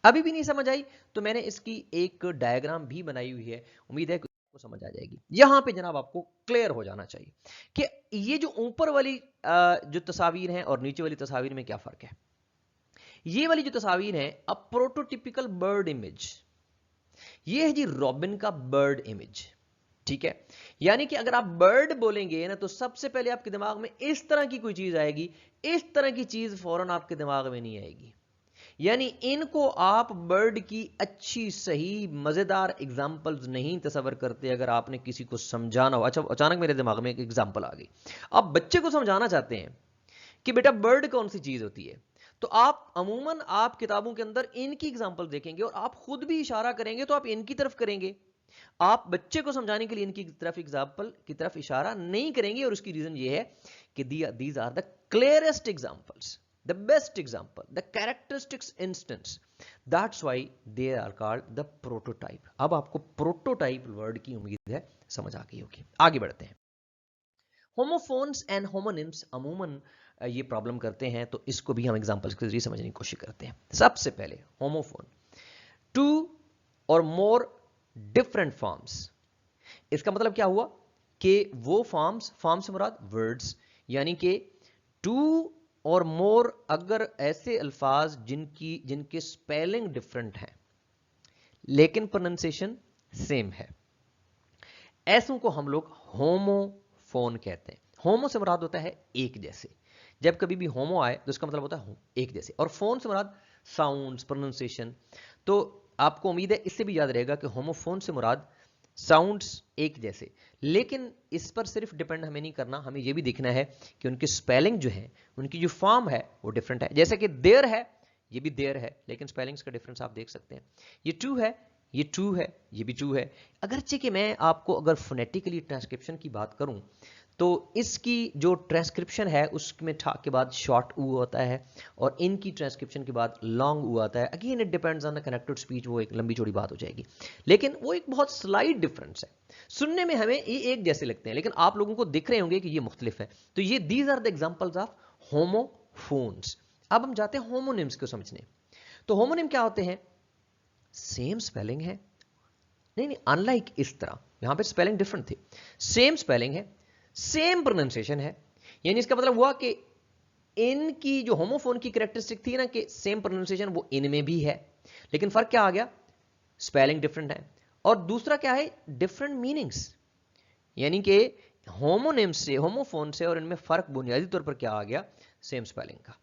अभी भी नहीं समझ आई तो मैंने इसकी एक डायग्राम भी बनाई हुई है, उम्मीद है कि आपको समझ आ जाएगी। यहां पे जनाब आपको क्लियर हो जाना चाहिए कि ये जो ऊपर वाली जो तस्वीर है और नीचे वाली तस्वीर में क्या फर्क है। ये वाली जो तस्वीर है, अ प्रोटोटिपिकल बर्ड इमेज, ये है जी रॉबिन का बर्ड इमेज। ठीक है, यानी कि अगर आप बर्ड बोलेंगे ना तो सबसे पहले आपके दिमाग में इस तरह की कोई चीज आएगी, इस तरह की चीज फौरन आपके दिमाग में नहीं आएगी। यानी इनको आप बर्ड की अच्छी सही मजेदार एग्जांपल्स नहीं तस्वर करते अगर आपने किसी को समझाना हो। अच्छा, अचानक मेरे दिमाग में एक एग्जांपल आ गई, आप बच्चे को समझाना चाहते हैं कि बेटा बर्ड कौन सी चीज होती है, तो आप अमूमन आप किताबों के अंदर इनकी एग्जांपल देखेंगे और आप खुद भी इशारा करेंगे तो आप इनकी तरफ करेंगे। आप बच्चे को समझाने के लिए इनकी तरफ एग्जांपल की तरफ इशारा नहीं करेंगे, और उसकी रीजन ये है कि these are the clearest examples, the best example, the characteristics instance, that's why they are called the prototype। अब आपको प्रोटोटाइप वर्ड की उम्मीद है समझ आ गई होगी। आगे बढ़ते हैं। होमोफोन्स एंड होमोनिम्स अमूमन ये प्रॉब्लम करते हैं, तो इसको भी हम एग्जांपल्स के जरिए समझने की कोशिश करते हैं। सबसे पहले होमोफोन, टू और मोर डिफरेंट फॉर्म्स। इसका मतलब क्या हुआ कि वो फॉर्म से मुराद वर्ड्स, यानी कि टू और मोर अगर ऐसे अल्फाज जिनके स्पेलिंग डिफरेंट हैं लेकिन प्रोनाउंसिएशन सेम है, ऐसों को हम लोग होमोफोन कहते हैं। होमो से मुराद होता है एक जैसे, जब कभी भी होमो आए तो इसका मतलब होता है एक जैसे, और फोन से मुराद साउंड्स, प्रोनाउंसिएशन। तो आपको उम्मीद है इससे भी याद रहेगा कि होमोफोन से मुराद साउंड्स एक जैसे, लेकिन इस पर सिर्फ डिपेंड हमें नहीं करना, हमें यह भी देखना है कि उनकी स्पेलिंग जो है, उनकी जो फॉर्म है वो डिफरेंट है। जैसे कि देयर है, ये भी देयर है, लेकिन स्पेलिंग्स का डिफरेंस आप देख सकते हैं। ये टू है, ये टू है, ये भी टू है। अगरचे कि मैं आपको अगर फोनेटिकली ट्रांसक्रिप्शन की बात करूं तो इसकी जो ट्रांसक्रिप्शन है उसमें ठा के बाद शॉर्ट ऊ होता है और इनकी ट्रांसक्रिप्शन के बाद लॉन्ग ऊ आता है। Again it depends on the connected speech, वो एक लंबी चौड़ी बात हो जाएगी, लेकिन वो एक बहुत स्लाइट डिफरेंस है। सुनने में हमें ये एक जैसे लगते हैं, लेकिन आप लोगों को दिख रहे होंगे कि ये मुख्तलिफ है। तो ये these are the examples of homophones. अब हम जाते हैं होमोनिम्स को समझने। तो होमोनिम क्या होते हैं? सेम स्पेलिंग है, नहीं अनलाइक इस तरह यहां पे स्पेलिंग डिफरेंट थी, सेम स्पेलिंग है, सेम प्रोनाउंसिएशन है। यानी इसका मतलब हुआ कि इनकी जो होमोफोन की कैरेक्टरिस्टिक थी ना कि सेम प्रोनाउंसिएशन, वो इनमें भी है, लेकिन फर्क क्या आ गया? स्पेलिंग डिफरेंट है। और दूसरा क्या है? Different meanings. यानी कि होमोनिम से, होमोफोन से और इनमें फर्क बुनियादी तौर पर क्या आ गया? सेम स्पेलिंग का।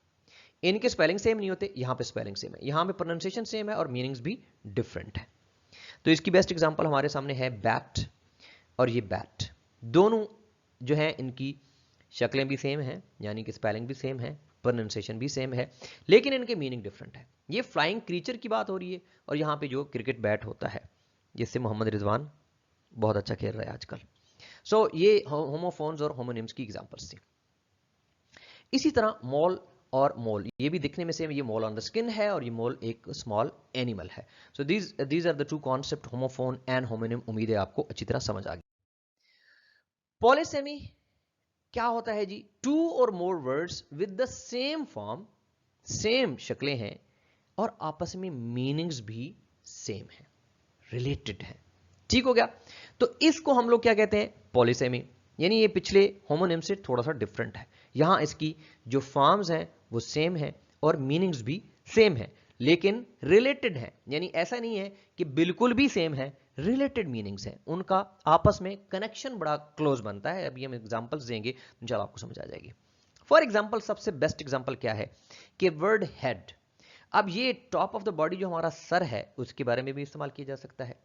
इनके स्पेलिंग सेम नहीं होते, यहां पे स्पेलिंग सेम है, यहां पे प्रोनाउंसिएशन सेम है और मीनिंग्स भी डिफरेंट है। तो इसकी बेस्ट एग्जांपल हमारे सामने है बैट और ये बैट। दोनों जो है इनकी शक्लें भी सेम हैं, यानी कि स्पेलिंग भी सेम है, प्रोनाउंसिएशन भी सेम है, लेकिन इनके मीनिंग डिफरेंट है। ये फ्लाइंग क्रीचर की बात हो रही है और यहाँ पे जो क्रिकेट बैट होता है जिससे मोहम्मद रिजवान बहुत अच्छा खेल रहा है आजकल। सो ये होमोफोन्स और होमोनिम्स की एग्जांपल्स थी। इसी तरह मॉल और मोल, ये भी दिखने में सेम, ये मोल ऑन द स्किन है और ये मोल एक स्मॉल एनिमल है। So these are the two concept, homophone and homonym. उम्मीद है आपको अच्छी तरह समझ आ गई। पॉलीसेमी क्या होता है जी? टू और more words with the same form, same शक्लें हैं और आपस में मीनिंग्स भी सेम है, रिलेटेड है। ठीक हो गया? तो इसको हम लोग क्या कहते हैं? पॉलीसेमी। यानी ये पिछले होमोनिम से थोड़ा सा डिफरेंट है। यहां इसकी जो फॉर्म्स हैं वो सेम है और मीनिंग्स भी सेम है, लेकिन रिलेटेड है। यानी ऐसा नहीं है कि बिल्कुल भी सेम है, रिलेटेड मीनिंग्स हैं, उनका आपस में कनेक्शन बड़ा क्लोज बनता है। अभी हम एग्जांपल्स देंगे, इंशाल्लाह आपको समझ आ जाएगी। फॉर एग्जांपल, सबसे बेस्ट एग्जांपल क्या है कि वर्ड हेड। अब ये टॉप ऑफ द बॉडी जो हमारा सर है उसके बारे में भी इस्तेमाल किया जा सकता है।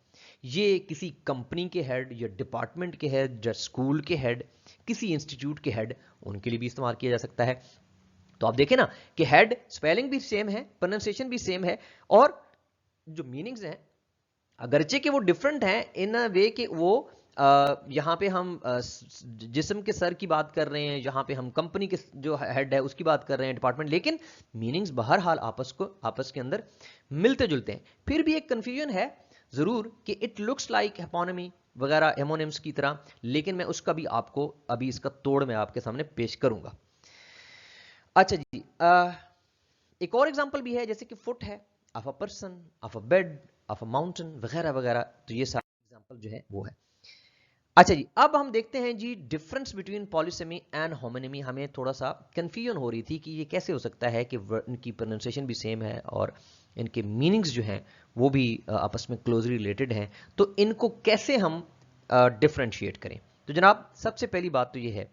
ये किसी कंपनी के हेड या डिपार्टमेंट के हेड या स्कूल के हेड, किसी इंस्टीट्यूट के हेड, उनके लिए भी इस्तेमाल किया जा सकता है। तो आप देखें ना कि हेड स्पेलिंग भी सेम है, प्रोनाउंसिएशन भी सेम है और जो मीनिंग्स हैं अगरचे कि वो डिफरेंट हैं इन अ वे कि वो यहाँ पे हम जिस्म के सर की बात कर रहे हैं, यहाँ पे हम कंपनी के जो हेड है उसकी बात कर रहे हैं, डिपार्टमेंट, लेकिन मीनिंग्स बहरहाल आपस के अंदर मिलते जुलते हैं। फिर भी एक कंफ्यूजन है जरूर कि इट लुक्स लाइक हेपोनिमी वगैरह हेमोनिम्स की तरह, लेकिन मैं उसका भी आपको अभी इसका तोड़ मैं आपके सामने पेश करूंगा। अच्छा जी, एक और एग्जांपल भी है, जैसे कि फुट है, of a person, of a bed, of a mountain वगैरह वगैरह। तो ये सारे एग्जांपल जो है वो है। अच्छा जी, अब हम देखते हैं जी difference between polysemy and homonymy. हमें थोड़ा सा कंफ्यूजन हो रही थी कि ये कैसे हो सकता है कि इनकी प्रोनाउंसिएशन भी सेम है और इनके मीनिंग्स जो हैं वो भी आपस में क्लोजली रिलेटेड हैं, तो इनको कैसे हम डिफरेंशिएट करें। तो जनाब सबसे पहली बात तो ये है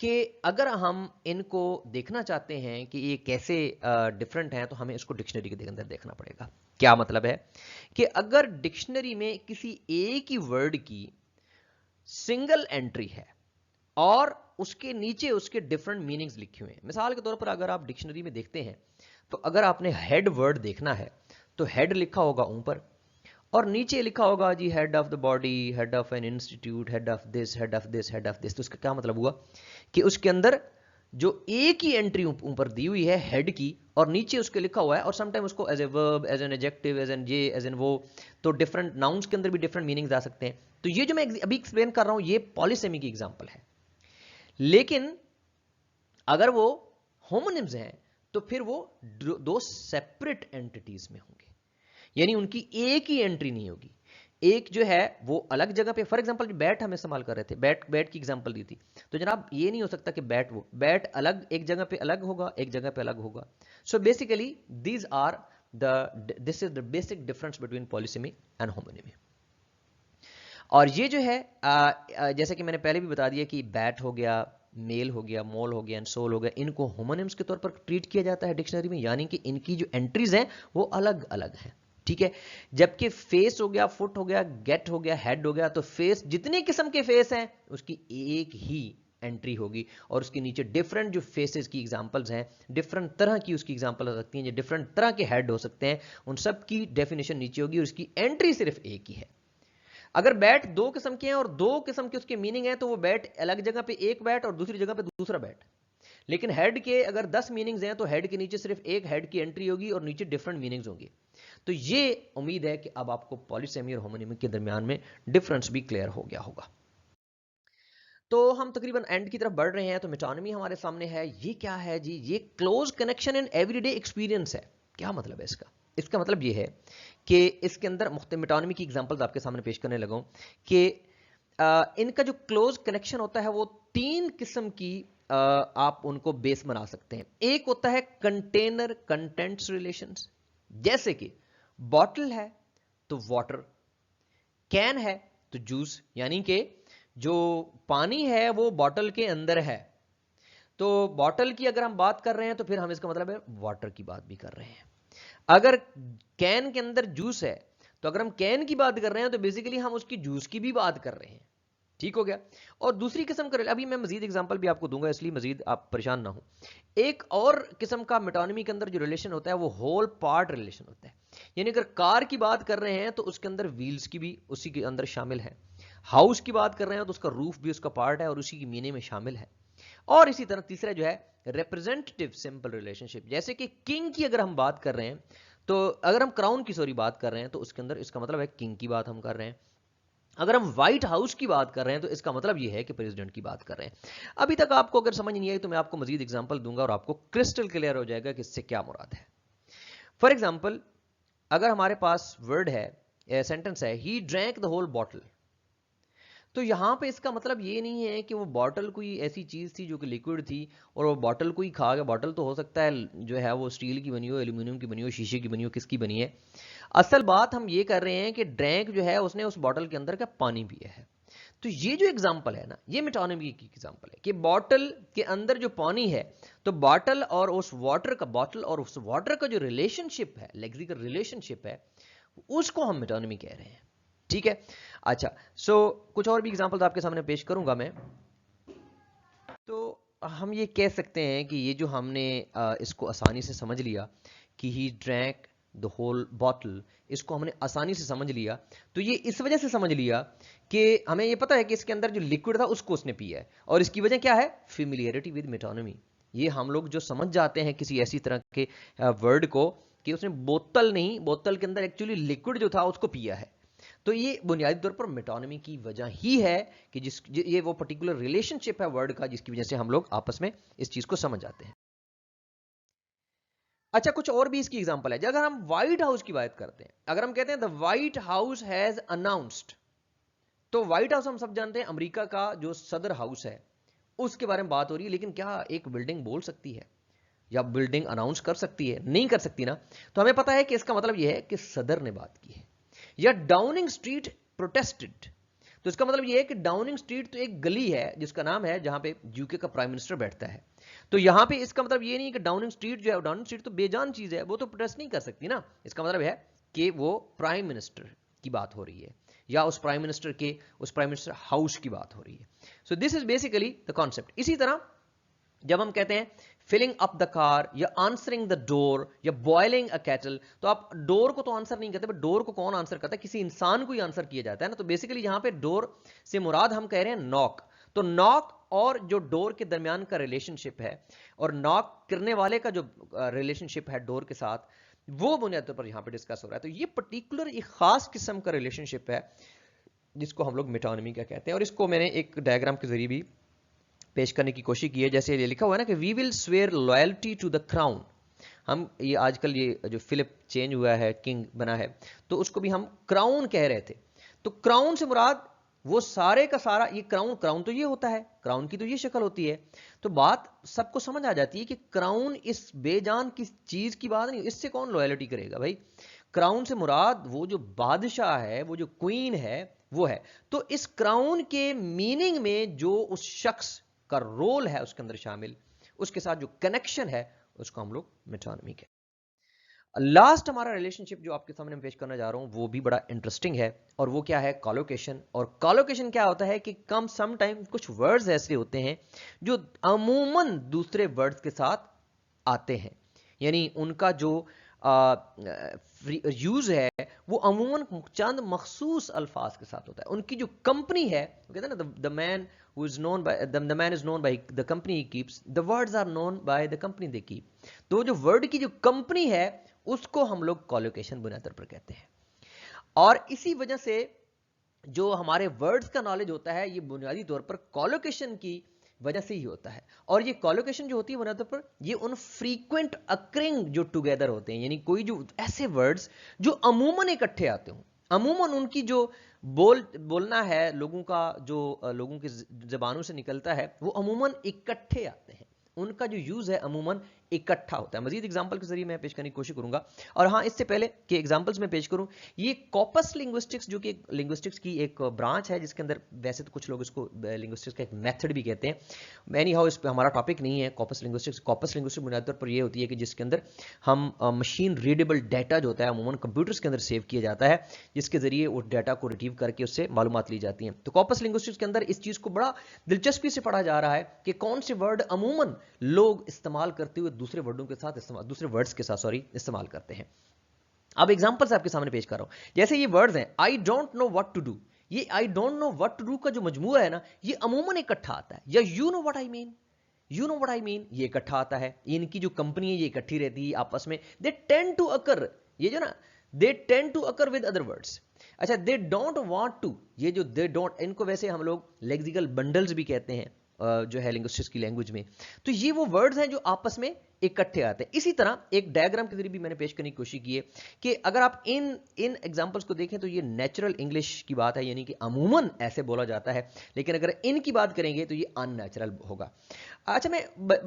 कि अगर हम इनको देखना चाहते हैं कि ये कैसे डिफरेंट हैं, तो हमें इसको डिक्शनरी के अंदर देखना पड़ेगा। क्या मतलब है कि अगर डिक्शनरी में किसी एक ही वर्ड की सिंगल एंट्री है और उसके नीचे उसके डिफरेंट मीनिंग्स लिखे हुए हैं, मिसाल के तौर पर अगर आप डिक्शनरी में देखते हैं तो अगर आपने हेड वर्ड देखना है तो हेड लिखा होगा ऊपर और नीचे लिखा होगा जी head of the body, head of an institute, head of this, head of this, head of this. तो उसका क्या मतलब हुआ कि उसके अंदर जो एक ही एंट्री ऊपर दी हुई है हेड की और नीचे उसके लिखा हुआ है, और समटाइम उसको as a verb, as an adjective, as an ये, एज एन वो, तो डिफरेंट नाउन्स के अंदर भी डिफरेंट मीनिंग्स आ सकते हैं। तो ये जो मैं अभी एक्सप्लेन कर रहा हूं ये पॉलीसेमी की एग्जांपल है, लेकिन अगर वो होमोनिम्स हैं तो फिर वो दो सेपरेट एंटिटीज में होंगे, यानी उनकी एक ही एंट्री नहीं होगी। एक जो है वो अलग जगह पे, फॉर एग्जांपल बैट हम इस्तेमाल कर रहे थे, बैट की एग्जांपल दी थी, तो जनाब ये नहीं हो सकता कि बैट अलग एक जगह पे अलग होगा, एक जगह पे अलग होगा। So basically this is the basic difference between polysemy and homonymy. और ये जो है जैसे कि मैंने पहले भी बता दिया कि बैट हो गया, मेल हो गया, मोल हो गया एंड सोल हो गया, इनको होमोनिम्स के तौर पर ट्रीट किया जाता है डिक्शनरी में, यानी कि इनकी जो एंट्रीज हैं वो अलग अलग हैं। ठीक है। जबकि फेस हो गया, फुट हो गया, गेट हो गया, हेड हो गया, तो फेस जितने किस्म के फेस हैं उसकी एक ही एंट्री होगी और उसके नीचे डिफरेंट जो फेसेस की एग्जांपल्स हैं, डिफरेंट तरह की उसकी एग्जांपल हो सकती हैं, जो डिफरेंट तरह के हेड हो सकते हैं, उन सब की डेफिनेशन नीचे होगी और उसकी एंट्री सिर्फ एक ही है। अगर बैट दो किस्म के हैं और दो किस्म के उसके मीनिंग है तो वो बैट अलग जगह पे एक बैट और दूसरी जगह पे दूसरा बैट। लेकिन हेड के अगर 10 मीनिंग्स हैं तो हेड के नीचे सिर्फ एक हेड की एंट्री होगी और नीचे डिफरेंट मीनिंग्स होंगी। तो ये उम्मीद है कि अब आपको पॉलीसेमी और होमोनिमी के दरमियान में डिफरेंस भी क्लियर हो गया होगा। तो हम तकरीबन एंड की तरफ बढ़ रहे हैं। तो मेटोनिमी हमारे सामने है। ये क्या है जी? ये close connection in everyday experience है। क्या मतलब है इसका? इसका मतलब ये है कि इसके अंदर मेटोनिमी की एग्जांपल्स आपके सामने पेश करने लगा कि इनका जो क्लोज कनेक्शन होता है वो तीन किस्म की आप उनको बेस बना सकते हैं। एक होता है कंटेनर कंटेंट्स रिलेशंस, जैसे कि बॉटल है तो वाटर, कैन है तो जूस, यानी कि जो पानी है वो बॉटल के अंदर है। तो बॉटल की अगर हम बात कर रहे हैं तो फिर हम इसका मतलब है वाटर की बात भी कर रहे हैं। अगर कैन के अंदर जूस है तो अगर हम कैन की बात कर रहे हैं तो बेसिकली हम उसकी जूस की भी बात कर रहे हैं। ठीक हो गया। और दूसरी किस्म का, अभी मैं मजीद एग्जांपल भी आपको दूंगा इसलिए मजीद आप परेशान ना हो। एक और किस्म का मेटोनिमी के अंदर जो रिलेशन होता है वो होल पार्ट रिलेशन होता है। यानी अगर कार की बात कर रहे हैं तो उसके अंदर व्हील्स की भी उसी के अंदर शामिल है। हाउस की बात कर रहे हैं तो उसका रूफ भी उसका पार्ट है और उसी की मीनिंग में शामिल है। और इसी तरह तीसरा जो है रिप्रेजेंटेटिव सिंपल रिलेशनशिप, जैसे कि किंग की अगर हम बात कर रहे हैं तो अगर हम क्राउन की सॉरी बात कर रहे हैं तो उसके अंदर इसका मतलब है किंग की बात हम कर रहे हैं। अगर हम व्हाइट हाउस की बात कर रहे हैं तो इसका मतलब यह है कि प्रेसिडेंट की बात कर रहे हैं। अभी तक आपको अगर समझ नहीं आई तो मैं आपको मजीद एग्जांपल दूंगा और आपको क्रिस्टल क्लियर हो जाएगा कि इससे क्या मुराद है। फॉर एग्जांपल, अगर हमारे पास वर्ड है, सेंटेंस है, he drank the whole bottle, तो यहां पे इसका मतलब ये नहीं है कि वो बॉटल कोई ऐसी चीज थी जो कि लिक्विड थी और वो बॉटल को ही खा गया। बॉटल तो हो सकता है जो है वो स्टील की बनी हो, एल्यूमिनियम की बनी हो, शीशे की बनी हो, किसकी बनी है। असल बात हम ये कर रहे हैं कि ड्रैंक जो है उसने उस बॉटल के अंदर का पानी पिया है। तो ये जो एग्जांपल है ना, ये मेटोनिमी की एग्जांपल है कि बॉटल के अंदर जो पानी है, तो बॉटल और उस वाटर का जो रिलेशनशिप है, लेक्सिकल रिलेशनशिप है, उसको हम मेटोनिमी कह रहे हैं। ठीक है। अच्छा, कुछ और भी एग्जांपल्स आपके सामने पेश करूंगा मैं। तो हम ये कह सकते हैं कि ये जो हमने इसको आसानी से समझ लिया कि he drank the whole bottle, इसको हमने आसानी से समझ लिया। तो ये इस वजह से समझ लिया कि हमें ये पता है कि इसके अंदर जो लिक्विड था उसको उसने पिया है, और इसकी वजह क्या है? Familiarity with metonymy. ये हम लोग जो समझ जाते हैं किसी ऐसी तरह के वर्ड को कि उसने बोतल नहीं, बोतल के अंदर एक्चुअली लिक्विड जो था उसको पिया है, तो ये बुनियादी तौर पर मेटोनिमी की वजह ही है कि ये वो पर्टिकुलर रिलेशनशिप है वर्ड का जिसकी वजह से हम लोग आपस में इस चीज को समझ जाते हैं। अच्छा, कुछ और भी इसकी एग्जांपल है। अगर हम व्हाइट हाउस की बात करते हैं, अगर हम कहते हैं the white house has announced, तो व्हाइट हाउस हम सब जानते हैं अमेरिका का जो सदर हाउस है उसके बारे में बात हो रही है। लेकिन क्या एक बिल्डिंग बोल सकती है या बिल्डिंग अनाउंस कर सकती है? नहीं कर सकती ना। तो हमें पता है कि इसका मतलब यह है कि सदर ने बात की है। या डाउनिंग स्ट्रीट प्रोटेस्टेड, तो इसका मतलब यह है कि डाउनिंग स्ट्रीट तो एक गली है जिसका नाम है जहां पे यूके का प्राइम मिनिस्टर बैठता है। तो यहां पे इसका मतलब ये नहीं कि डाउनिंग स्ट्रीट जो है, डाउनिंग स्ट्रीट तो बेजान चीज है, वो तो प्रोटेस्ट नहीं कर सकती ना। इसका मतलब है कि वो प्राइम मिनिस्टर की बात हो रही है या उस प्राइम मिनिस्टर हाउस की बात हो रही है। So this is basically the concept. इसी तरह जब हम कहते हैं फिलिंग अप द कार या आंसरिंग द डोर या बॉइलिंग अ कैटल, तो आप डोर को तो आंसर नहीं कहते, बट डोर को कौन आंसर करता है? किसी इंसान को ही आंसर किया जाता है ना। तो बेसिकली यहां पे डोर से मुराद हम कह रहे हैं नॉक। तो नॉक और जो डोर के दरमियान का रिलेशनशिप है और नॉक करने वाले का जो रिलेशनशिप है डोर के साथ, वो बुनियादी तौर पर यहां पे डिस्कस हो रहा है। तो ये पर्टिकुलर एक खास किस्म का रिलेशनशिप है जिसको हम लोग मेटोनिमी का कहते हैं। और इसको मैंने एक डायग्राम के जरिए भी पेश करने की कोशिश की है। जैसे ये लिखा हुआ है ना कि we will swear loyalty to the crown. हम ये आजकल ये जो फिलिप चेंज हुआ है, किंग बना है, तो उसको भी हम क्राउन कह रहे थे। तो क्राउन से मुराद वो सारे का सारा, ये क्राउन तो ये होता है, क्राउन की तो ये शक्ल होती है। तो बात सबको समझ आ जाती है कि क्राउन इस बेजान किस चीज की बात नहीं, इससे कौन लॉयल्टी करेगा भाई। क्राउन से मुराद वो जो बादशाह है, वो जो क्वीन है, वो है। तो इस क्राउन के मीनिंग में जो उस शख्स का रोल है उसके अंदर शामिल, उसके साथ जो कनेक्शन है, उसको हम लोग मेटोनिमी कहते हैं। लास्ट हमारा रिलेशनशिप जो आपके सामने मैं पेश करना जा रहा हूं वो भी बड़ा इंटरेस्टिंग है, और वो क्या है, कॉलोकेशन। और कॉलोकेशन क्या होता है कि कम सम टाइम कुछ वर्ड्स ऐसे होते हैं जो अमूमन दूसरे वर्ड्स के साथ आते हैं, यानी उनका जो यूज है वो अमूमन चंद मखसूस अल्फाज के साथ होता है। उनकी जो कंपनी है, कहते हैं ना, the man who is known by the man is known by the company he keeps, the words are known by the company they keep। तो जो वर्ड की जो कंपनी है उसको हम लोग कॉलोकेशन बुनियाद पर कहते हैं। और इसी वजह से जो हमारे वर्ड्स का नॉलेज होता है ये बुनियादी तौर पर कॉलोकेशन की वजह से ही होता है। और ये कॉलोकेशन जो होती है बुनियादी तौर पर ये उन फ्रीक्वेंट अकरिंग जो टुगेदर होते हैं, यानी कोई जो ऐसे वर्ड्स जो अमूमन इकट्ठे आते हों, अमूमन उनकी जो बोलना है लोगों का, जो लोगों की जबानों से निकलता है वो अमूमन इकट्ठे आते हैं, उनका जो यूज है अमूमन इकट्ठा होता है। मजीद एग्जांपल के जरिए मैं पेश करने की कोशिश करूंगा। और हाँ, इससे पहले कि एग्जांपल्स में पेश करूं, ये कॉपस लिंग्विस्टिक्स जो कि लिंग्विस्टिक्स की एक ब्रांच है, जिसके अंदर वैसे तो कुछ लोग इसको लिंग्विस्टिक्स का एक मेथड भी कहते हैं। एनी हाउ, इस पर हमारा टॉपिक नहीं है कॉपस लिंग्विस्टिक्स। कॉपस लिंग्विस्टिक्स बुनियादी तौर पर यह होती है कि जिसके अंदर हम मशीन रीडेबल डाटा जो होता है अमूमन कंप्यूटर्स के अंदर सेव किया जाता है, जिसके जरिए उस डाटा को रिट्रीव करके उससे मालूमात ली जाती हैं। तो कॉपस लिंग्विस्टिक्स के अंदर इस चीज को बड़ा दिलचस्पी से पढ़ा जा रहा है कि कौन से वर्ड अमूमन लोग इस्तेमाल करते हुए दूसरे वर्डों के साथ दूसरे वर्ड्स के साथ इस्तेमाल करते हैं। अब एग्जांपल्स आपके सामने पेश कर रहा हूं। जैसे ये वर्ड्स हैं, I don't know what to do, ये I don't know what to do का जो मजमूआ है ना, ये अमूमन इकट्ठा आता है। या you know what I mean, you know what I mean, ये इकट्ठा आता है। इनकी जो कंपनी है ये इकट्ठी रहती है आपस में। दे टेंड टू अकर, ये जो ना, they tend to occur with other words. अच्छा, दे डोंट वांट टू, ये जो दे डोंट, इनको वैसे हम लोग लेक्सिकल बंडल्स भी कहते हैं जो है लिंग्विस्टिक्स की लैंग्वेज में। तो ये वो वर्ड्स हैं जो आपस में इकट्ठे आते हैं। इसी तरह एक डायग्राम के जरिए भी मैंने पेश करने की कोशिश की है कि अगर आप इन एग्जांपल्स को देखें तो ये नेचुरल इंग्लिश की बात है, यानी कि अमूमन ऐसे बोला जाता है, लेकिन अगर इनकी बात करेंगे तो ये अननेचुरल होगा। अच्छा, मैं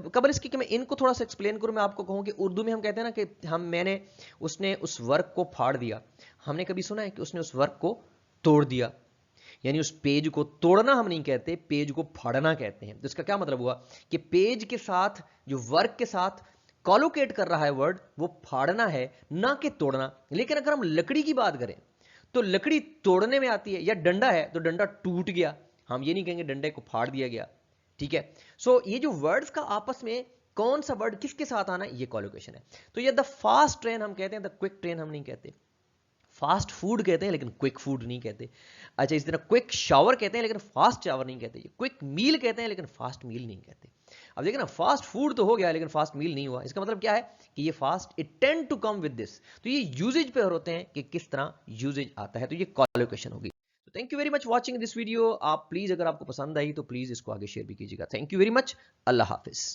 कबल इसकी कि मैं इनको थोड़ा सा एक्सप्लेन करूं, मैं आपको कहूं कि उर्दू में हम कहते हैं ना कि उसने उस वर्क को फाड़ दिया। हमने कभी सुना है कि उसने उस वर्क को तोड़ दिया? यानी उस पेज को तोड़ना हम नहीं कहते, पेज को फाड़ना कहते हैं। तो इसका क्या मतलब हुआ कि पेज के साथ, जो वर्क के साथ कॉलोकेट कर रहा है वर्ड, वो फाड़ना है, ना कि तोड़ना। लेकिन अगर हम लकड़ी की बात करें तो लकड़ी तोड़ने में आती है, या डंडा है तो डंडा टूट गया, हम ये नहीं कहेंगे डंडे को फाड़ दिया गया। ठीक है। सो ये जो वर्ड्स का आपस में कौन सा वर्ड किसके साथ आना, ये कॉलोकेशन है। तो ये द फास्ट ट्रेन हम कहते हैं, द क्विक ट्रेन हम नहीं कहते। फास्ट फूड कहते हैं लेकिन क्विक फूड नहीं कहते। अच्छा, इस तरह क्विक शावर कहते हैं लेकिन फास्ट शावर नहीं कहते। क्विक मील कहते हैं लेकिन फास्ट मील नहीं कहते। अब देखिए ना, फास्ट फूड तो हो गया लेकिन फास्ट मील नहीं हुआ। इसका मतलब क्या है कि ये fast, it tend to come with this. तो ये यूजेज पे होते हैं कि किस तरह यूजेज आता है, तो ये कॉलोकेशन होगी। तो thank you very much watching this video. आप प्लीज, अगर आपको पसंद आई तो प्लीज इसको आगे शेयर भी कीजिएगा। Thank you very much. Allah Hafiz.